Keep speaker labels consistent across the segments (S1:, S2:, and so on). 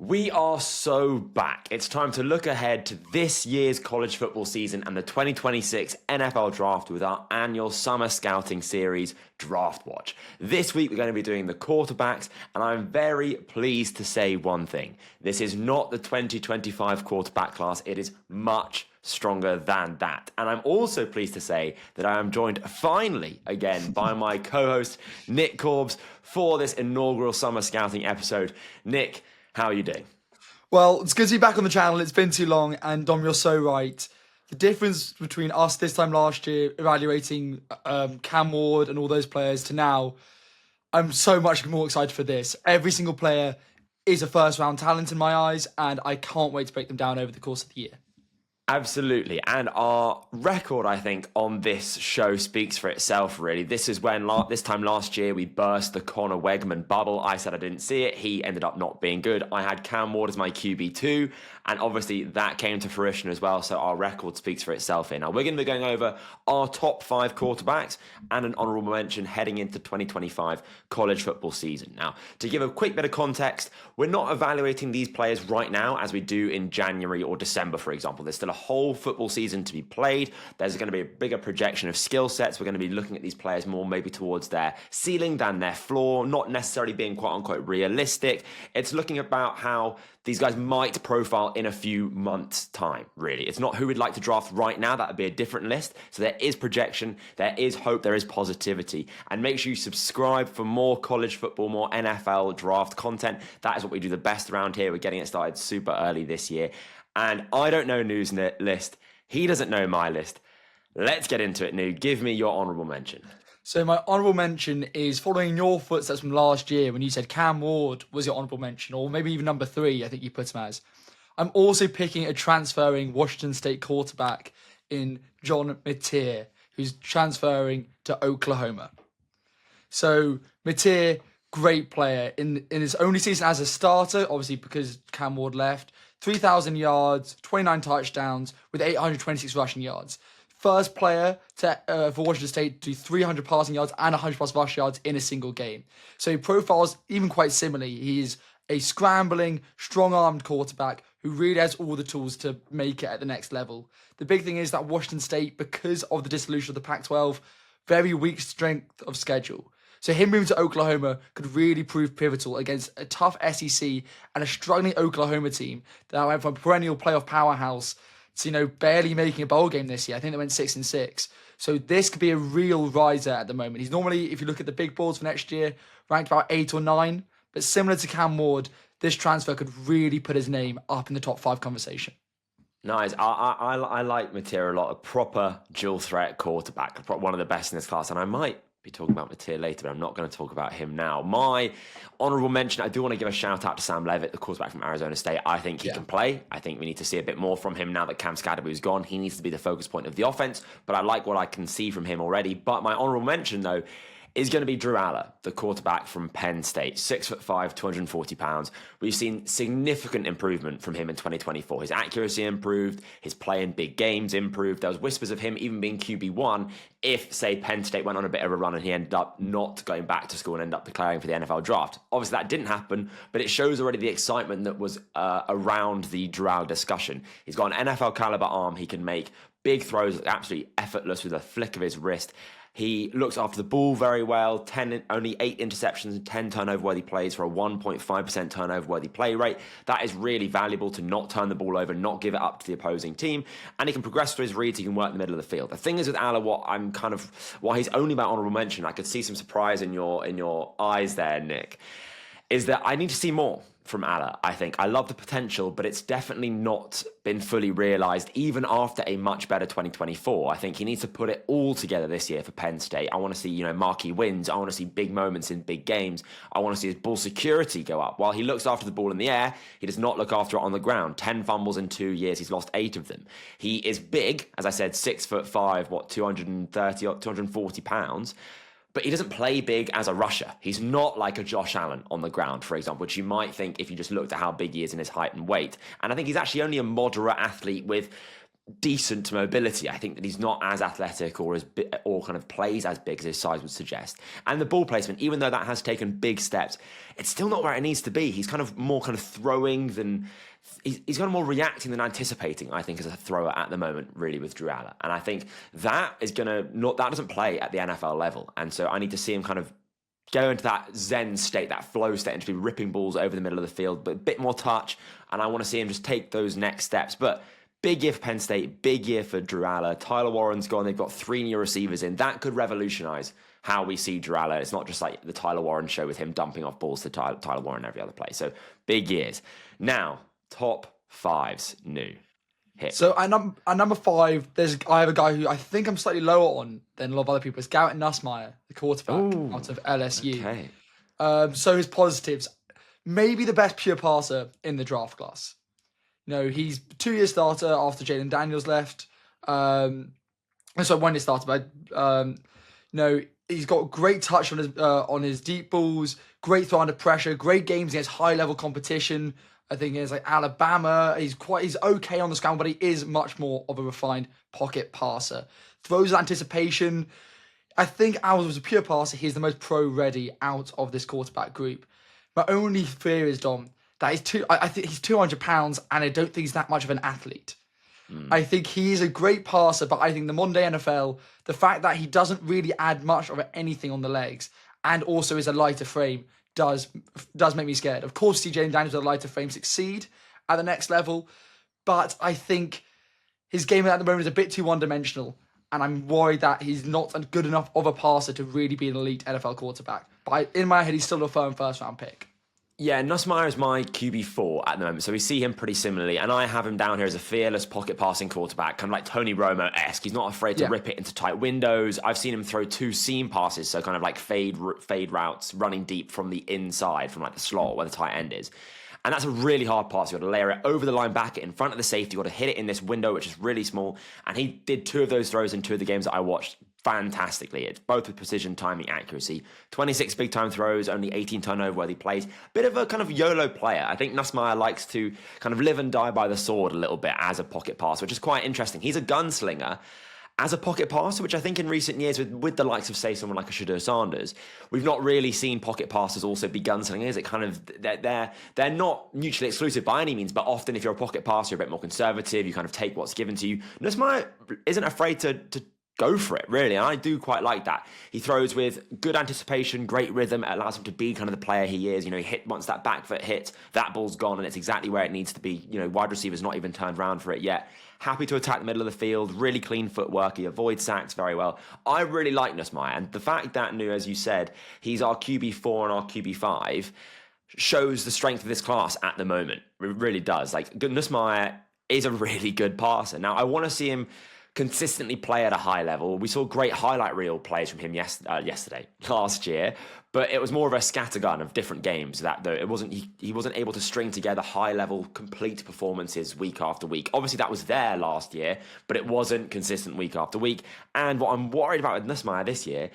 S1: We are so back. It's time to look ahead to this year's college football season and the 2026 NFL Draft with our annual summer scouting series, Draft Watch. This week we're going to be doing the quarterbacks, and I'm very pleased to say one thing. This is not the 2025 quarterback class. It is much stronger than that. And I'm also pleased to say that I am joined finally again by my co-host, Nick Corbs, for this inaugural summer scouting episode. Nick, how are you doing?
S2: Well, it's good to be back on the channel. It's been too long, and Dom, you're so right. The difference between us this time last year evaluating Cam Ward and all those players to now, I'm so much more excited for this. Every single player is a first-round talent in my eyes, and I can't wait to break them down over the course of the year.
S1: Absolutely. And our record, I think, on this show speaks for itself, really. This is when this time last year we burst the Connor Wegman bubble. I said I didn't see it. He ended up not being good. I had Cam Ward as my QB2, and obviously that came to fruition as well. So our record speaks for itself here. Now, we're going to be going over our top 5 quarterbacks and an honourable mention heading into 2025 college football season. Now, to give a quick bit of context, we're not evaluating these players right now as we do in January or December, for example. There's still a whole football season to be played. There's going to be a bigger projection of skill sets. We're going to be looking at these players more maybe towards their ceiling than their floor, not necessarily being quote unquote realistic. It's looking about how these guys might profile in a few months' time, really. It's not who we'd like to draft right now. That would be a different list. So there is projection, there is hope, there is positivity. And make sure you subscribe for more college football, more NFL draft content. That is what we do the best around here. We're getting it started super early this year. And I don't know Noo's list. He doesn't know my list. Let's get into it, Noo. Give me your honourable mention.
S2: So my honourable mention is following your footsteps from last year when you said Cam Ward was your honourable mention, or maybe even number 3, I think you put him as. I'm also picking a transferring Washington State quarterback in John Mateer, who's transferring to Oklahoma. So Mateer, great player. In his only season as a starter, obviously because Cam Ward left, 3,000 yards, 29 touchdowns with 826 rushing yards. First player for Washington State to do 300 passing yards and 100 plus rush yards in a single game. So he profiles even quite similarly. He's a scrambling, strong-armed quarterback who really has all the tools to make it at the next level. The big thing is that Washington State, because of the dissolution of the Pac-12, very weak strength of schedule. So him moving to Oklahoma could really prove pivotal against a tough SEC and a struggling Oklahoma team that went from a perennial playoff powerhouse to, barely making a bowl game this year. I think they went 6-6. So this could be a real riser at the moment. He's normally, if you look at the big boards for next year, ranked about 8 or 9. But similar to Cam Ward, this transfer could really put his name up in the top 5 conversation.
S1: Nice. I like Mateer a lot. A proper dual threat quarterback. One of the best in this class. And I might be talking about Mateer later, but I'm not going to talk about him now. My honourable mention, I do want to give a shout out to Sam Levitt, the quarterback from Arizona State. I think he can play. I think we need to see a bit more from him now that Cam Scadaboo's gone. He needs to be the focus point of the offense, but I like what I can see from him already. But my honourable mention, though, is going to be Drew Allar, the quarterback from Penn State, 6'5", 240 pounds. We've seen significant improvement from him in 2024. His accuracy improved, his play in big games improved. There was whispers of him even being QB1 if, say, Penn State went on a bit of a run and he ended up not going back to school and ended up declaring for the NFL draft. Obviously, that didn't happen, but it shows already the excitement that was around the Drew Allar discussion. He's got an NFL caliber arm. He can make big throws, absolutely effortless with a flick of his wrist. He looks after the ball very well, only 8 interceptions and 10 turnover-worthy plays for a 1.5% turnover-worthy play rate. That is really valuable to not turn the ball over, not give it up to the opposing team. And he can progress through his reads, he can work in the middle of the field. The thing is with Allar, why he's only my honourable mention, I could see some surprise in your eyes there, Nick, is that I need to see more from Allar, I think. I love the potential, but it's definitely not been fully realised, even after a much better 2024. I think he needs to put it all together this year for Penn State. I want to see, marquee wins. I want to see big moments in big games. I want to see his ball security go up. While he looks after the ball in the air, he does not look after it on the ground. 10 fumbles in 2 years. He's lost 8 of them. He is big, as I said, 6'5", 230 or 240 pounds. But he doesn't play big as a rusher. He's not like a Josh Allen on the ground, for example, which you might think if you just looked at how big he is in his height and weight. And I think he's actually only a moderate athlete with decent mobility. I think that he's not as athletic or kind of plays as big as his size would suggest. And the ball placement, even though that has taken big steps, it's still not where it needs to be. He's kind of more kind of throwing than he's kind of more reacting than anticipating, I think, as a thrower at the moment, really, with Drew Allar. And I think that doesn't play at the NFL level. And so I need to see him kind of go into that zen state, that flow state, and to be ripping balls over the middle of the field, but a bit more touch. And I want to see him just take those next steps. But big year for Penn State, big year for Drew Allar. Tyler Warren's gone. They've got 3 new receivers in. That could revolutionize how we see Drew Allar. It's not just like the Tyler Warren show with him dumping off balls to Tyler Warren every other play. So big years. Now, top 5s new. Hit.
S2: So at number 5, I have a guy who I think I'm slightly lower on than a lot of other people. It's Garrett Nussmieier, the quarterback out of LSU.
S1: Okay.
S2: So his positives, maybe the best pure passer in the draft class. He's 2-year starter after Jalen Daniels left. So 1-year starter, but he's got great touch on his deep balls, great throw under pressure, great games against high level competition. I think it's like Alabama. He's okay on the scramble, but he is much more of a refined pocket passer. Throws with anticipation. I think as a pure passer, he's the most pro-ready out of this quarterback group. My only fear is, Dom, that I think he's 200 pounds, and I don't think he's that much of an athlete. I think he is a great passer, but I think the modern day NFL, the fact that he doesn't really add much of anything on the legs, and also is a lighter frame, does make me scared. Of course, Jalen Daniels with a lighter frame succeed at the next level, but I think his game at the moment is a bit too one-dimensional, and I'm worried that he's not good enough of a passer to really be an elite NFL quarterback. But in my head, he's still a firm first-round pick.
S1: Yeah, Nussmieier is my QB4 at the moment, so we see him pretty similarly, and I have him down here as a fearless pocket passing quarterback, kind of like Tony Romo-esque. He's not afraid to rip it into tight windows. I've seen him throw 2 seam passes, so kind of like fade routes, running deep from the inside, from like the slot where the tight end is. And that's a really hard pass. You've got to layer it over the linebacker in front of the safety. You've got to hit it in this window, which is really small. And he did 2 of those throws in 2 of the games that I watched fantastically. It's both with precision, timing, accuracy. 26 big-time throws, only 18 turnover-worthy plays. Bit of a kind of YOLO player. I think Nussmieier likes to kind of live and die by the sword a little bit as a pocket passer, which is quite interesting. He's a gunslinger as a pocket passer, which I think in recent years with the likes of, say, someone like a Shedeur Sanders, we've not really seen pocket passers also be gunslingers. It kind of, they're not mutually exclusive by any means, but often if you're a pocket passer, you're a bit more conservative, you kind of take what's given to you. Nussmieier isn't afraid to go for it, really, and I do quite like that. He throws with good anticipation, great rhythm. It allows him to be kind of the player he is. He hit once that back foot hits, that ball's gone, and it's exactly where it needs to be. Wide receiver's not even turned around for it yet. Happy to attack the middle of the field, really clean footwork. He avoids sacks very well. I really like Nussmieier, and the fact that, as you said, he's our QB4 and our QB5 shows the strength of this class at the moment. It really does. Like, Nussmieier is a really good passer. Now, I want to see him consistently play at a high level. We saw great highlight reel plays from him last year, but it was more of a scattergun of different games. That though it wasn't, he wasn't able to string together high level, complete performances week after week. Obviously, that was there last year, but it wasn't consistent week after week. And what I'm worried about with Nussmieier this year,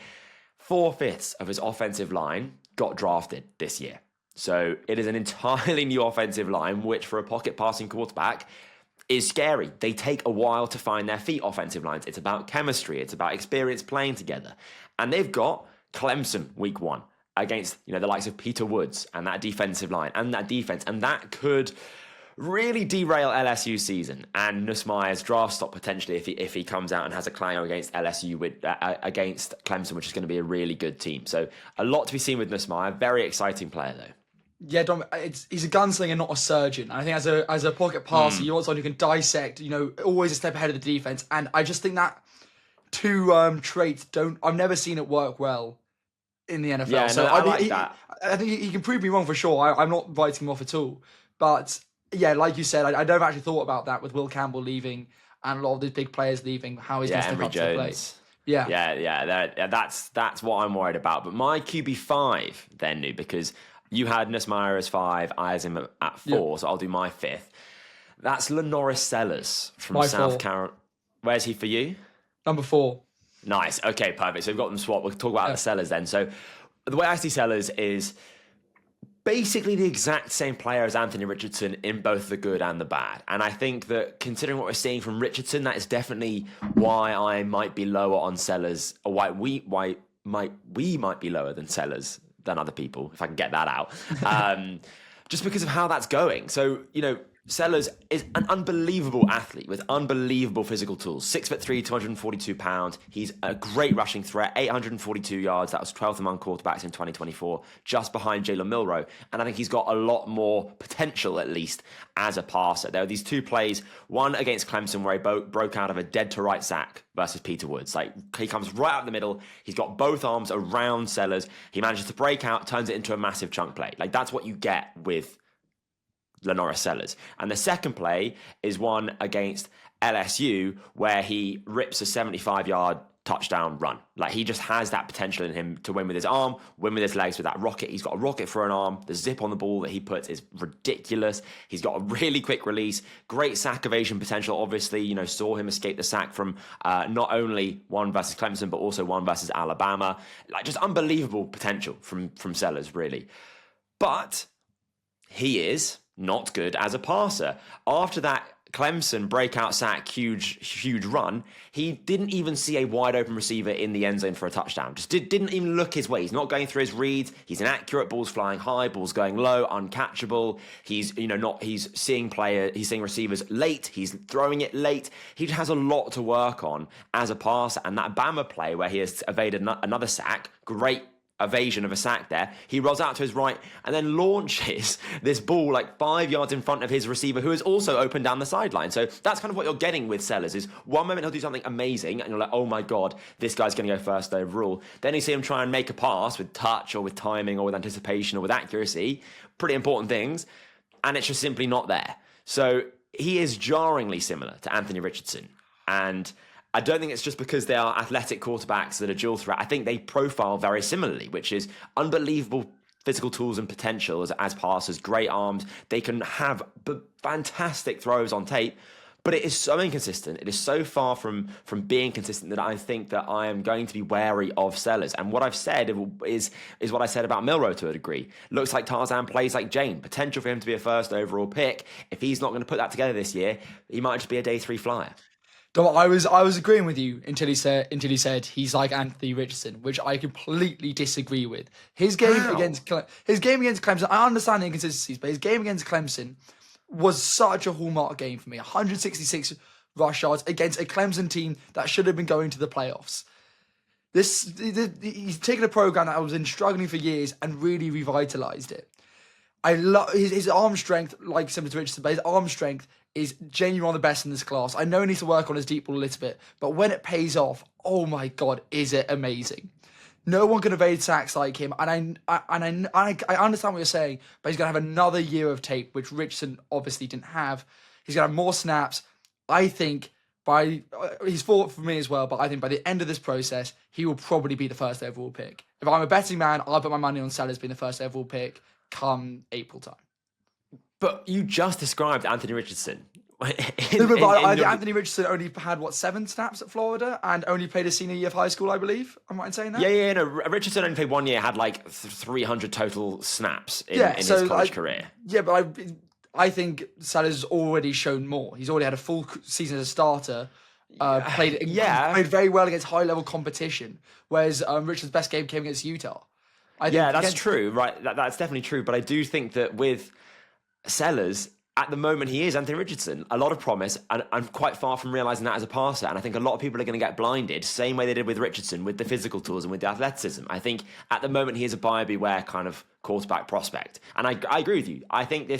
S1: 4/5 of his offensive line got drafted this year. So it is an entirely new offensive line, which for a pocket passing quarterback is scary. They take a while to find their feet, offensive lines. It's about chemistry. It's about experience playing together. And they've got Clemson week 1 against, the likes of Peter Woods and that defensive line and that defense. And that could really derail LSU's season and Nussmeier's draft stock potentially if he comes out and has a clanger against LSU against Clemson, which is going to be a really good team. So a lot to be seen with Nussmeier. Very exciting player though.
S2: Yeah, Dom, he's a gunslinger, not a surgeon. I think as a pocket passer, you want someone who can dissect, always a step ahead of the defense. And I just think that 2 traits I've never seen it work well in the NFL.
S1: Yeah,
S2: so
S1: I like that.
S2: I think he can prove me wrong for sure. I'm not writing him off at all. But yeah, like you said, I never actually thought about that with Will Campbell leaving and a lot of these big players leaving, how he's going to step up to the plate. Yeah.
S1: That's what I'm worried about. But my QB5 then, because you had Nussmieier as 5, I has him at 4, so I'll do my 5th. That's LaNorris Sellers from South Carolina. Where's he for you?
S2: Number 4.
S1: Nice. Okay, perfect. So we've got them swapped. We'll talk about the Sellers then. So the way I see Sellers is basically the exact same player as Anthony Richardson in both the good and the bad. And I think that considering what we're seeing from Richardson, that is definitely why I might be lower on Sellers, or why we might be lower than Sellers than other people, if I can get that out. Just because of how that's going. So, Sellers is an unbelievable athlete with unbelievable physical tools. 6'3", 242 pounds. He's a great rushing threat, 842 yards. That was 12th among quarterbacks in 2024, just behind Jalen Milroe. And I think he's got a lot more potential, at least, as a passer. There are these two plays, one against Clemson where he broke out of a dead-to-right sack versus Peter Woods. He comes right out the middle. He's got both arms around Sellers. He manages to break out, turns it into a massive chunk play. That's what you get with LaNorris Sellers. And the second play is one against LSU where he rips a 75-yard touchdown run. He just has that potential in him to win with his arm, win with his legs with that rocket. He's got a rocket for an arm. The zip on the ball that he puts is ridiculous. He's got a really quick release, great sack evasion potential. Obviously, saw him escape the sack from not only one versus Clemson, but also one versus Alabama. Just unbelievable potential from Sellers, really. But he is not good as a passer. After that Clemson breakout sack, huge run, he didn't even see a wide open receiver in the end zone for a touchdown. Just didn't even look his way. He's not going through his reads. He's inaccurate. Balls flying high, balls going low, uncatchable. He's seeing receivers late. He's throwing it late. He has a lot to work on as a passer. And that Bama play where he has evaded another sack, great evasion of a sack there. He rolls out to his right and then launches this ball 5 yards in front of his receiver, who is also open down the sideline. So that's kind of what you're getting with Sellers, is one moment he'll do something amazing and you're like, oh my God, this guy's going to go first overall. Then you see him try and make a pass with touch or with timing or with anticipation or with accuracy, pretty important things, and it's just simply not there. So he is jarringly similar to Anthony Richardson. And I don't think it's just because they are athletic quarterbacks that are dual threat. I think they profile very similarly, which is unbelievable physical tools and potential as passers, great arms. They can have fantastic throws on tape, but it is so inconsistent. It is so far from being consistent that I think that I am going to be wary of Sellers. And what I've said is what I said about Milroe to a degree. Looks like Tarzan plays like Jane. Potential for him to be a first overall pick. If he's not going to put that together this year, he might just be a day 3 flyer.
S2: I was agreeing with you until he said he's like Anthony Richardson, which I completely disagree with. His game against Clemson, I understand the inconsistencies, but his game against Clemson was such a hallmark game for me. 166 rush yards against a Clemson team that should have been going to the playoffs. He's taken a program that was struggling for years and really revitalized it. I love his arm strength, like similar to Richardson, but his arm strength is genuinely one of the best in this class. I know he needs to work on his deep ball a little bit, but when it pays off, oh my God, is it amazing. No one can evade sacks like him, and I understand what you're saying, but he's going to have another year of tape, which Richardson obviously didn't have. He's going to have more snaps. I think he's fought for me as well, but I think by the end of this process, he will probably be the first overall pick. If I'm a betting man, I'll put my money on Sellers being the first overall pick come April time.
S1: But you just described Anthony Richardson.
S2: Anthony Richardson only had, 7 snaps at Florida and only played his senior year of high school, I believe. Am I right in saying that?
S1: Yeah. No, Richardson only played 1 year, had 300 total snaps in his college career.
S2: Yeah, but I think Sellers has already shown more. He's already had a full season as a starter. Played very well against high-level competition, whereas Richardson's best game came against Utah.
S1: That's true, right? That's definitely true. But I do think that with Sellers, at the moment, he is Anthony Richardson. A lot of promise, and I'm quite far from realising that as a passer. And I think a lot of people are going to get blinded, same way they did with Richardson, with the physical tools and with the athleticism. I think at the moment, he is a buyer beware kind of quarterback prospect. And I agree with you. I think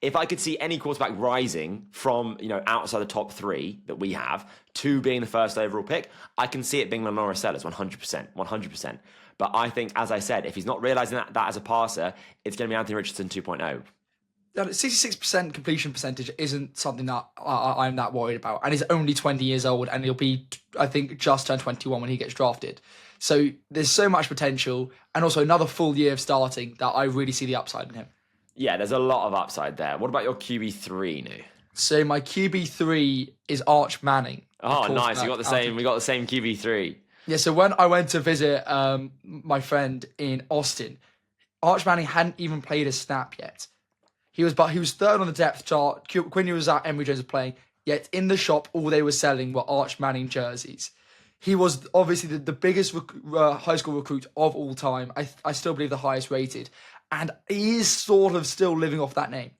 S1: if I could see any quarterback rising from, outside the top 3 that we have to being the first overall pick, I can see it being LaNorris Sellers, 100%. But I think, as I said, if he's not realising that as a passer, it's going to be Anthony Richardson 2.0.
S2: 66% completion percentage isn't something that I'm that worried about. And he's only 20 years old, and he'll be, I think, just turned 21 when he gets drafted. So there's so much potential, and also another full year of starting that I really see the upside in him.
S1: Yeah, there's a lot of upside there. What about your QB3, Nu?
S2: So my QB3 is Arch Manning.
S1: Oh, nice. We got the same QB3.
S2: Yeah, so when I went to visit my friend in Austin, Arch Manning hadn't even played a snap yet. He was third on the depth chart. Quinn was out, Emory Jones was playing. Yet in the shop, all they were selling were Arch Manning jerseys. He was obviously the biggest high school recruit of all time. I still believe the highest rated. And he is sort of still living off that name.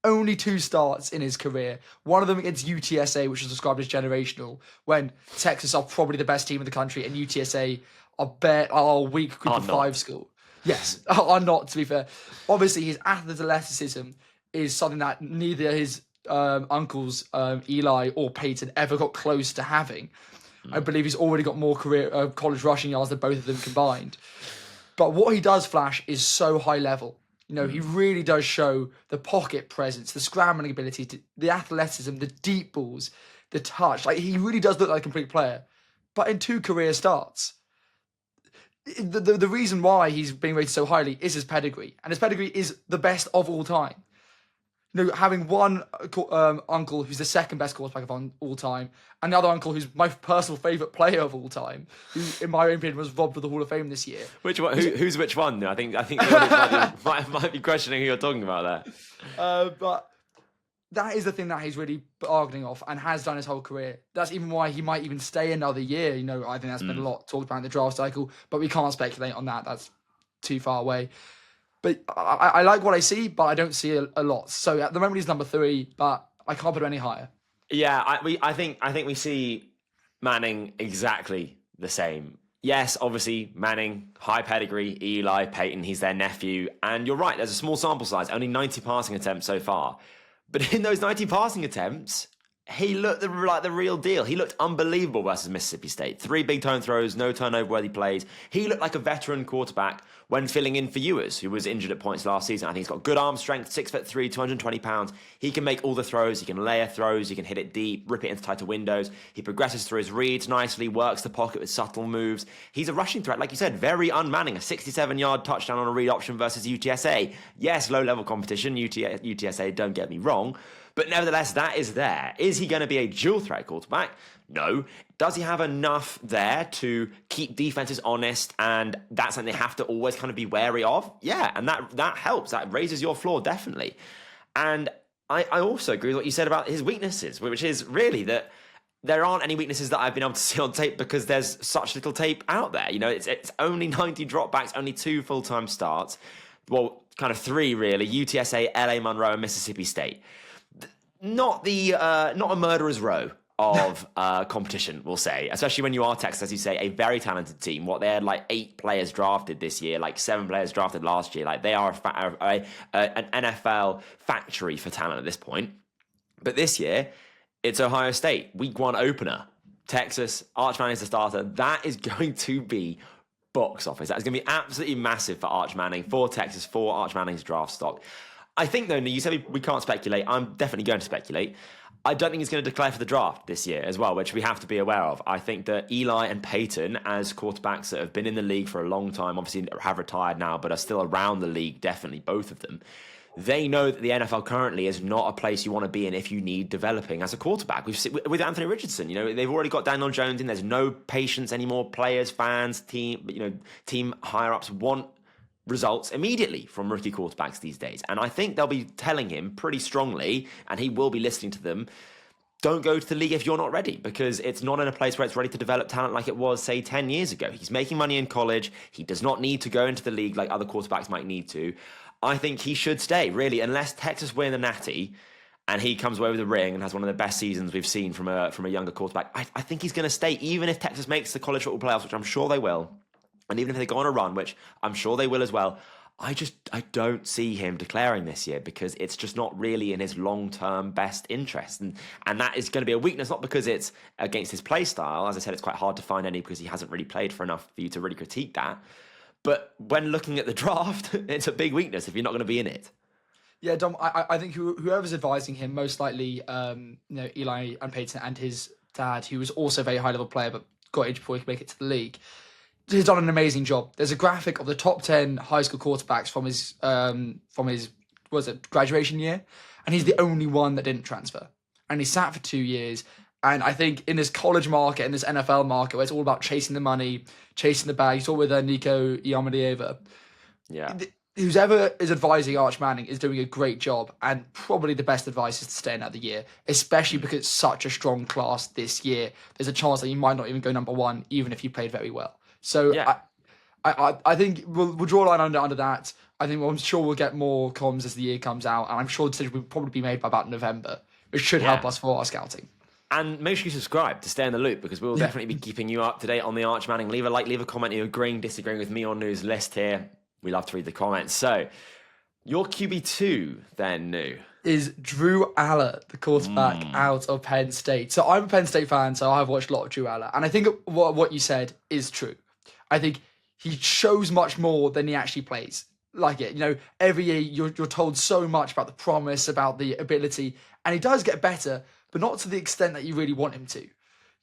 S2: Only 2 starts in his career. One of them against UTSA, which was described as generational, when Texas are probably the best team in the country and UTSA are a weak group of 5 school. Yes, are not, to be fair. Obviously, his athleticism is something that neither his uncles, Eli or Peyton, ever got close to having. I believe he's already got more college rushing yards than both of them combined. But what he does flash is so high level. He really does show the pocket presence, the scrambling ability, the athleticism, the deep balls, the touch. Like, he really does look like a complete player. But in 2 career starts, the reason why he's being rated so highly is his pedigree. And his pedigree is the best of all time. Having one uncle who's the second best quarterback of all time, and the other uncle who's my personal favourite player of all time, who, in my opinion, was robbed of the Hall of Fame this year.
S1: Which one? Who's which one? I think the audience might be questioning who you're talking about there.
S2: But that is the thing that he's really bargaining off and has done his whole career. That's even why he might even stay another year. I think that's been a lot talked about in the draft cycle, but we can't speculate on that. That's too far away. But I like what I see, but I don't see a lot. So at the moment he's number 3, but I can't put him any higher.
S1: Yeah, I think we see Manning exactly the same. Yes, obviously Manning, high pedigree, Eli, Peyton, he's their nephew. And you're right, there's a small sample size, only 90 passing attempts so far. But in those 90 passing attempts, he looked like the real deal. He looked unbelievable versus Mississippi State. 3 big tone throws, no turnover-worthy plays. He looked like a veteran quarterback when filling in for Ewers, who was injured at points last season. I think he's got good arm strength, 6'3", 220 pounds. He can make all the throws. He can layer throws. He can hit it deep, rip it into tighter windows. He progresses through his reads nicely, works the pocket with subtle moves. He's a rushing threat, like you said, very unmanning. A 67-yard touchdown on a read option versus UTSA. Yes, low-level competition. UTSA, don't get me wrong. But nevertheless, that is there. Is he going to be a dual threat quarterback? No. Does he have enough there to keep defenses honest? And that's something they have to always kind of be wary of? Yeah, and that helps. That raises your floor, definitely. And I also agree with what you said about his weaknesses, which is really that there aren't any weaknesses that I've been able to see on tape because there's such little tape out there. It's only 90 dropbacks, only 2 full-time starts. Well, kind of 3, really. UTSA, LA Monroe, and Mississippi State. Not a murderer's row of competition, we'll say, especially when you are Texas, as you say, a very talented team. They had 8 players drafted this year, 7 players drafted last year. They are an NFL factory for talent at this point. But this year, it's Ohio State, week 1 opener. Texas, Arch Manning is the starter. That is going to be box office. That is going to be absolutely massive for Arch Manning, for Texas, for Arch Manning's draft stock. I think, though, you said we can't speculate. I'm definitely going to speculate. I don't think he's going to declare for the draft this year as well, which we have to be aware of. I think that Eli and Peyton, as quarterbacks that have been in the league for a long time, obviously have retired now, but are still around the league, definitely, both of them, they know that the NFL currently is not a place you want to be in if you need developing as a quarterback. We've seen with Anthony Richardson, they've already got Daniel Jones in. There's no patience anymore. Players, fans, team higher-ups want results immediately from rookie quarterbacks these days. And I think they'll be telling him pretty strongly, and he will be listening to them, don't go to the league if you're not ready, because it's not in a place where it's ready to develop talent like it was, say, 10 years ago. He's making money in college. He does not need to go into the league like other quarterbacks might need to. I think he should stay, really, unless Texas win the Natty and he comes away with a ring and has one of the best seasons we've seen from a younger quarterback. I think he's going to stay, even if Texas makes the college football playoffs, which I'm sure they will. And even if they go on a run, which I'm sure they will as well, I don't see him declaring this year because it's just not really in his long-term best interest. And that is going to be a weakness, not because it's against his play style. As I said, it's quite hard to find any because he hasn't really played for enough for you to really critique that. But when looking at the draft, it's a big weakness if you're not going to be in it.
S2: Yeah, Dom, I think whoever's advising him, most likely, Eli and Peyton and his dad, who was also a very high-level player but got injured before he could make it to the league, he's done an amazing job. There's a graphic of the top 10 high school quarterbacks from his graduation year, and he's the only one that didn't transfer. And he sat for 2 years. And I think in this college market, in this NFL market, where it's all about chasing the money, chasing the bag, you saw with Nico Iamaleava.
S1: Yeah.
S2: whoever is advising Arch Manning is doing a great job, and probably the best advice is to stay another year, especially because it's such a strong class this year. There's a chance that you might not even go number one, even if you played very well. So
S1: Yeah.
S2: I think we'll draw a line under that. I think I'm sure we'll get more comms as the year comes out, and I'm sure the decision will probably be made by about November, which should help us for our scouting.
S1: And make sure you subscribe to stay in the loop, because we'll definitely be keeping you up to date on the Arch Manning. Leave a like, leave a comment. You're agreeing, disagreeing with me on news list here. We love to read the comments. So, your QB2 then, Nu?
S2: Is Drew Allar, the quarterback out of Penn State. So I'm a Penn State fan, so I've watched a lot of Drew Allar. And I think what you said is true. I think he shows much more than he actually plays. Like it, every year you're told so much about the promise, about the ability, and he does get better, but not to the extent that you really want him to.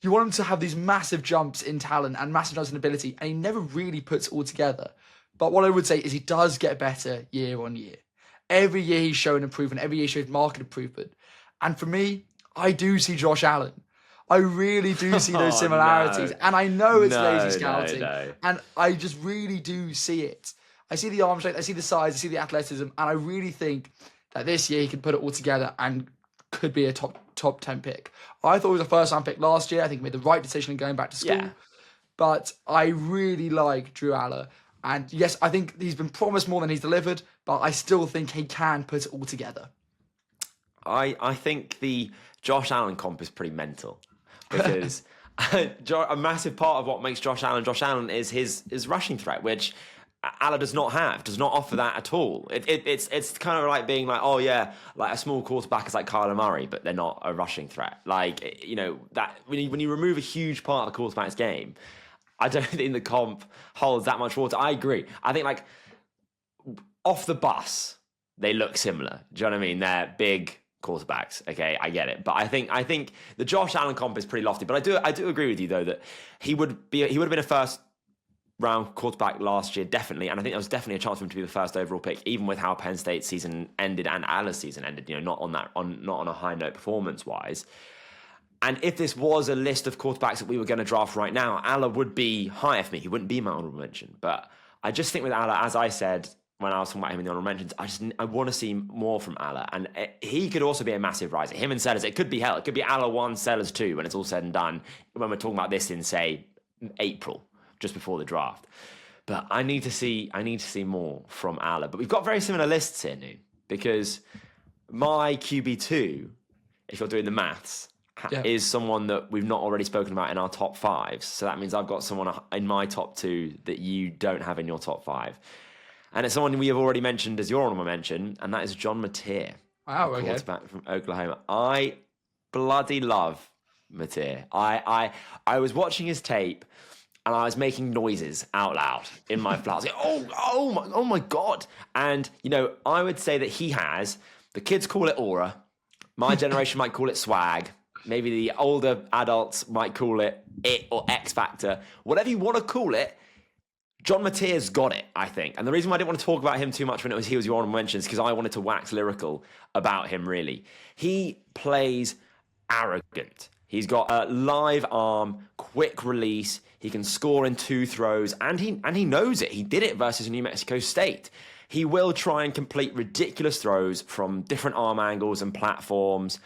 S2: You want him to have these massive jumps in talent and massive jumps in ability, and he never really puts it all together. But what I would say is he does get better year on year. Every year he's shown improvement. Every year he shows market improvement. And for me, I do see Josh Allen. I really do see those similarities.
S1: No.
S2: And I know it's lazy
S1: No,
S2: scouting.
S1: no.
S2: And I just really do see it. I see the arm strength, I see the size, I see the athleticism, and I really think that this year he can put it all together and could be a top 10 pick. I thought he was a first-round pick last year. I think he made the right decision in going back to school.
S1: Yeah.
S2: But I really like Drew Allar. And yes, I think he's been promised more than he's delivered, but I still think he can put it all together.
S1: I think the Josh Allen comp is pretty mental, because a massive part of what makes Josh Allen is his rushing threat, which Allar does not offer that at all. It's kind of like being like, oh yeah, like a small quarterback is like Kyler Murray, but they're not a rushing threat. Like, that when you remove a huge part of the quarterback's game, I don't think the comp holds that much water. I agree. I think like off the bus, they look similar. Do you know what I mean? They're big quarterbacks. Okay, I get it. But I think the Josh Allen comp is pretty lofty. But I do agree with you though that he would have been a first round quarterback last year, definitely. And I think there was definitely a chance for him to be the first overall pick, even with how Penn State's season ended and Allar's season ended. Not on a high note performance wise. And if this was a list of quarterbacks that we were going to draft right now, Allar would be higher for me. He wouldn't be my honourable mention. But I just think with Allar, as I said when I was talking about him in the honourable mentions, I want to see more from Allar. And he could also be a massive riser. Him and Sellers, it could be hell. It could be Allar 1, Sellers 2 when it's all said and done, when we're talking about this in, say, April, just before the draft. But I need to see more from Allar. But we've got very similar lists here, Nu, because my QB2, if you're doing the maths, is someone that we've not already spoken about in our top fives. So that means I've got someone in my top 2 that you don't have in your top 5. And it's someone we have already mentioned as your honourable mention, and that is John Mateer, quarterback from Oklahoma. I bloody love Mateer. I was watching his tape, and I was making noises out loud in my flat. I was like, oh my God. And, I would say that he has, the kids call it aura. My generation might call it swag. Maybe the older adults might call it or X Factor. Whatever you want to call it, John Mateer's got it, I think. And the reason why I didn't want to talk about him too much when he was your honourable mentions, because I wanted to wax lyrical about him, really. He plays arrogant. He's got a live arm, quick release. He can score in 2 throws, and he knows it. He did it versus New Mexico State. He will try and complete ridiculous throws from different arm angles and platforms.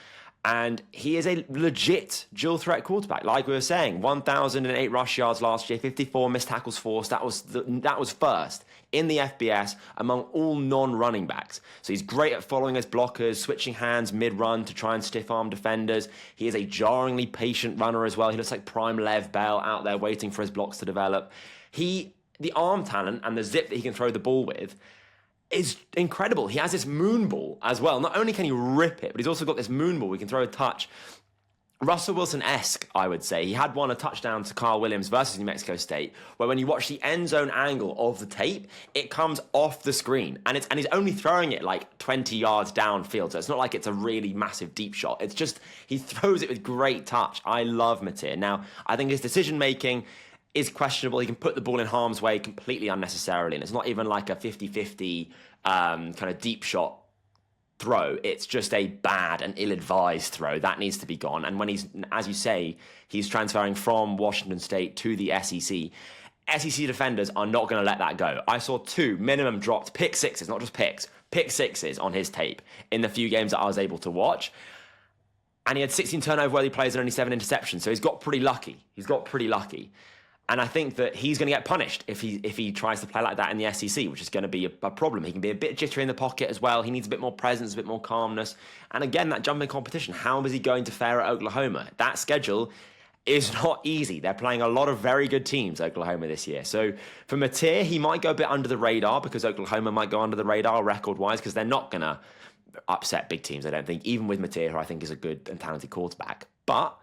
S1: And he is a legit dual threat quarterback. Like we were saying, 1,008 rush yards last year, 54 missed tackles forced. That was first in the FBS among all non-running backs. So he's great at following his blockers, switching hands mid-run to try and stiff-arm defenders. He is a jarringly patient runner as well. He looks like prime Lev Bell out there waiting for his blocks to develop. The arm talent and the zip that he can throw the ball with is incredible. He has this moon ball as well. Not only can he rip it, but he's also got this moon ball. We can throw a touch. Russell Wilson-esque, I would say. He had a touchdown to Kyle Williams versus New Mexico State, where when you watch the end zone angle of the tape, it comes off the screen. And he's only throwing it like 20 yards downfield. So it's not like it's a really massive deep shot. It's just, he throws it with great touch. I love Mateer. Now, I think his decision-making is questionable. He can put the ball in harm's way completely unnecessarily, and it's not even like a 50-50 kind of deep shot throw. It's just a bad and ill-advised throw. That needs to be gone. And when he's, as you say, he's transferring from Washington State to the SEC, SEC defenders are not going to let that go. I saw 2 minimum dropped pick sixes, not just picks, pick sixes on his tape in the few games that I was able to watch. And he had 16 turnover-worthy plays and only 7 interceptions. So he's got pretty lucky. And I think that he's going to get punished if he tries to play like that in the SEC, which is going to be a problem. He can be a bit jittery in the pocket as well. He needs a bit more presence, a bit more calmness. And again, that jumping competition. How is he going to fare at Oklahoma? That schedule is not easy. They're playing a lot of very good teams, Oklahoma, this year. So for Mateer, he might go a bit under the radar because Oklahoma might go under the radar record-wise because they're not going to upset big teams, I don't think, even with Mateer, who I think is a good and talented quarterback. But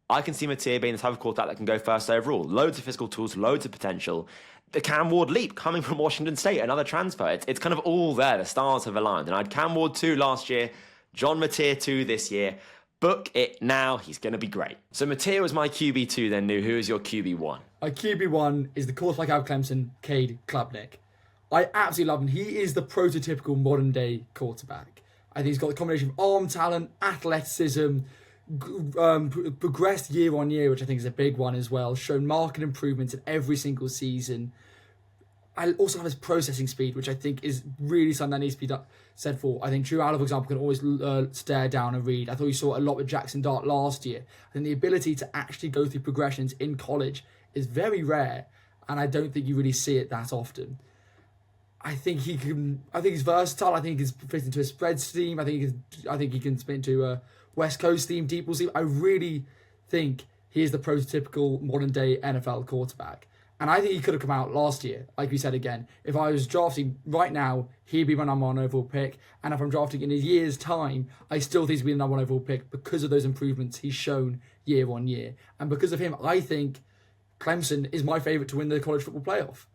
S1: I can see Mateer being the type of quarterback that can go first overall. Loads of physical tools, loads of potential. The Cam Ward leap coming from Washington State, another transfer. It's kind of all there. The stars have aligned. And I had Cam Ward 2 last year, John Mateer 2 this year. Book it now. He's going to be great. So Mateer was my QB2 then, Nu. Who is your QB1?
S2: My QB1 is the quarterback out of Clemson, Cade Klubnik. I absolutely love him. He is the prototypical modern-day quarterback. I think he's got the combination of arm talent, athleticism, progressed year on year, which I think is a big one as well, shown marked improvements in every single season. I also have his processing speed, which I think is really something that needs to be said for. I think Drew Allar, for example, can always stare down a read. I thought you saw a lot with Jackson Dart last year. I think the ability to actually go through progressions in college is very rare, and I don't think you really see it that often. I think he's versatile. I think he can fit into a spread scheme. I think he can fit into a West Coast theme, deep ball scheme. I really think he is the prototypical modern day NFL quarterback. And I think he could have come out last year, like we said again. If I was drafting right now, he'd be my number 1 overall pick. And if I'm drafting in a year's time, I still think he'd be the number 1 overall pick because of those improvements he's shown year on year. And because of him, I think Clemson is my favourite to win the college football playoff.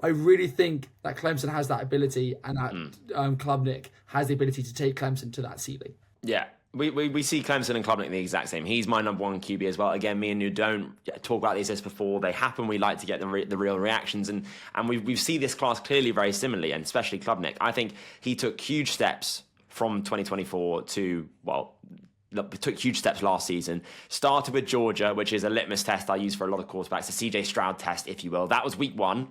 S2: I really think that Clemson has that ability and that Klubnik has the ability to take Clemson to that ceiling.
S1: Yeah. We see Clemson and Klubnik the exact same. He's my number 1 QB as well. Again, me and you don't talk about these as before. They happen. We like to get the real reactions. And we see this class clearly very similarly, and especially Klubnik. I think he took huge steps from 2024 to, took huge steps last season. Started with Georgia, which is a litmus test I use for a lot of quarterbacks, a CJ Stroud test, if you will. That was week 1.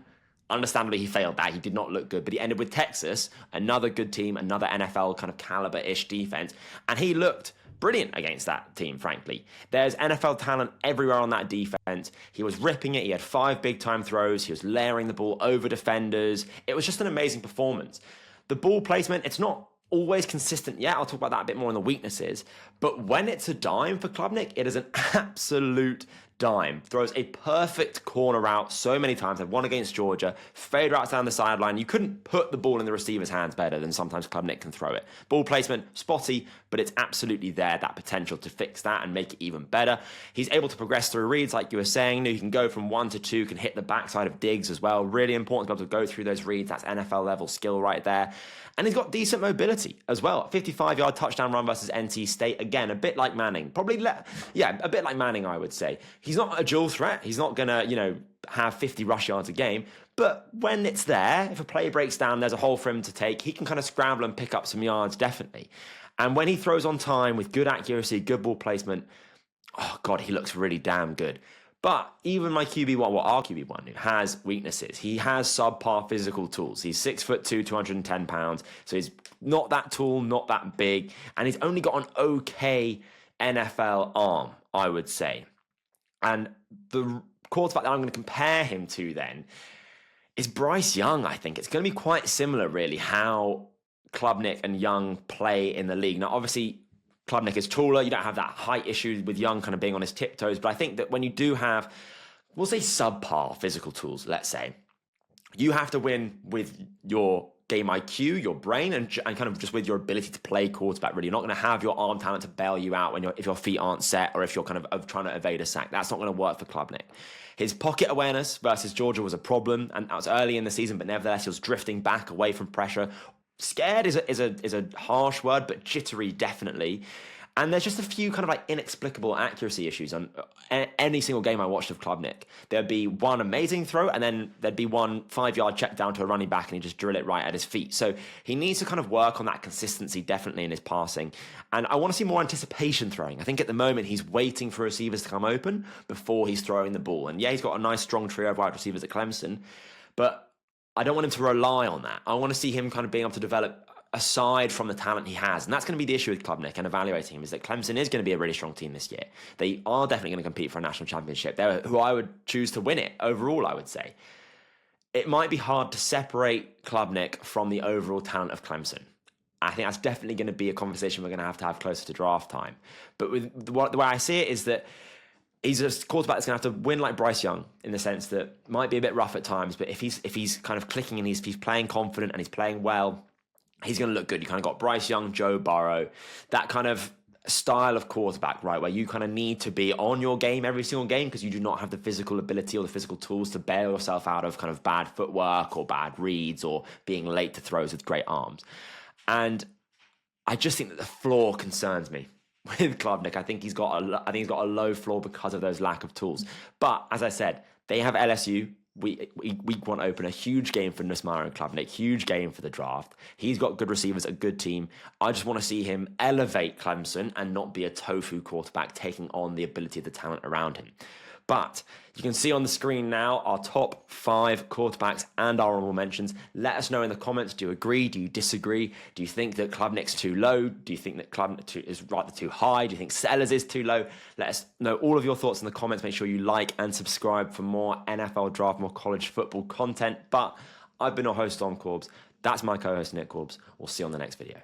S1: Understandably, he failed that. He did not look good. But he ended with Texas, another good team, another NFL kind of caliber-ish defense. And he looked brilliant against that team, frankly. There's NFL talent everywhere on that defense. He was ripping it. He had 5 big-time throws. He was layering the ball over defenders. It was just an amazing performance. The ball placement, it's not always consistent yet. I'll talk about that a bit more in the weaknesses. But when it's a dime for Klubnik, it is an absolute dime. Throws a perfect corner route so many times. Had one against Georgia. Fade routes down the sideline. You couldn't put the ball in the receiver's hands better than sometimes Klubnik can throw it. Ball placement, spotty, but it's absolutely there, that potential to fix that and make it even better. He's able to progress through reads, like you were saying. He can go from 1 to 2, can hit the backside of digs as well. Really important to be able to go through those reads. That's NFL level skill right there. And he's got decent mobility as well. 55-yard touchdown run versus NC State. Again, a bit like Manning. A bit like Manning, I would say. He's not a dual threat. He's not going to, have 50 rush yards a game. But when it's there, if a play breaks down, there's a hole for him to take. He can kind of scramble and pick up some yards, definitely. And when he throws on time with good accuracy, good ball placement, oh, God, he looks really damn good. But even my QB1, our QB1, has weaknesses. He has subpar physical tools. He's 6'2", 210 pounds. So he's not that tall, not that big. And he's only got an okay NFL arm, I would say. And the quarterback that I'm going to compare him to then is Bryce Young, I think. It's going to be quite similar, really, how Klubnik and Young play in the league. Now, obviously, Klubnik is taller. You don't have that height issue with Young kind of being on his tiptoes. But I think that when you do have, we'll say subpar physical tools, let's say, you have to win with your game IQ, your brain, and kind of just with your ability to play quarterback, really. You're not going to have your arm talent to bail you out if your feet aren't set or if you're kind of trying to evade a sack. That's not going to work for Klubnik. His pocket awareness versus Georgia was a problem, and that was early in the season, but nevertheless, he was drifting back away from pressure. Scared is a harsh word, but jittery, definitely. And there's just a few kind of like inexplicable accuracy issues on any single game I watched of Klubnik. There'd be one amazing throw, and then there'd be one 5-yard check down to a running back, and he'd just drill it right at his feet. So he needs to kind of work on that consistency, definitely, in his passing. And I want to see more anticipation throwing. I think at the moment he's waiting for receivers to come open before he's throwing the ball. And yeah, he's got a nice strong trio of wide receivers at Clemson, but I don't want him to rely on that. I want to see him kind of being able to develop aside from the talent he has. And that's going to be the issue with Klubnik and evaluating him, is that Clemson is going to be a really strong team this year. They are definitely going to compete for a national championship. They're who I would choose to win it overall, I would say. It might be hard to separate Klubnik from the overall talent of Clemson. I think that's definitely going to be a conversation we're going to have closer to draft time. But with the way I see it is that he's a quarterback that's going to have to win like Bryce Young, in the sense that might be a bit rough at times, but if he's kind of clicking and he's playing confident and he's playing well, he's going to look good. You kind of got Bryce Young, Joe Burrow, that kind of style of quarterback, right, where you kind of need to be on your game every single game because you do not have the physical ability or the physical tools to bail yourself out of kind of bad footwork or bad reads or being late to throws with great arms. And I just think that the floor concerns me with Klubnik. I think he's got a low floor because of those lack of tools. But as I said, they have LSU. Week one open, a huge game for Nussmieier and Klubnik, huge game for the draft. He's got good receivers, a good team. I just want to see him elevate Clemson and not be a tofu quarterback taking on the ability of the talent around him. But you can see on the screen now our top 5 quarterbacks and our honourable mentions. Let us know in the comments, do you agree? Do you disagree? Do you think that Klubnik's too low? Do you think that Klubnik is rather too high? Do you think Sellers is too low? Let us know all of your thoughts in the comments. Make sure you like and subscribe for more NFL draft, more college football content. But I've been your host, Dom Corbs. That's my co-host, Nick Corbs. We'll see you on the next video.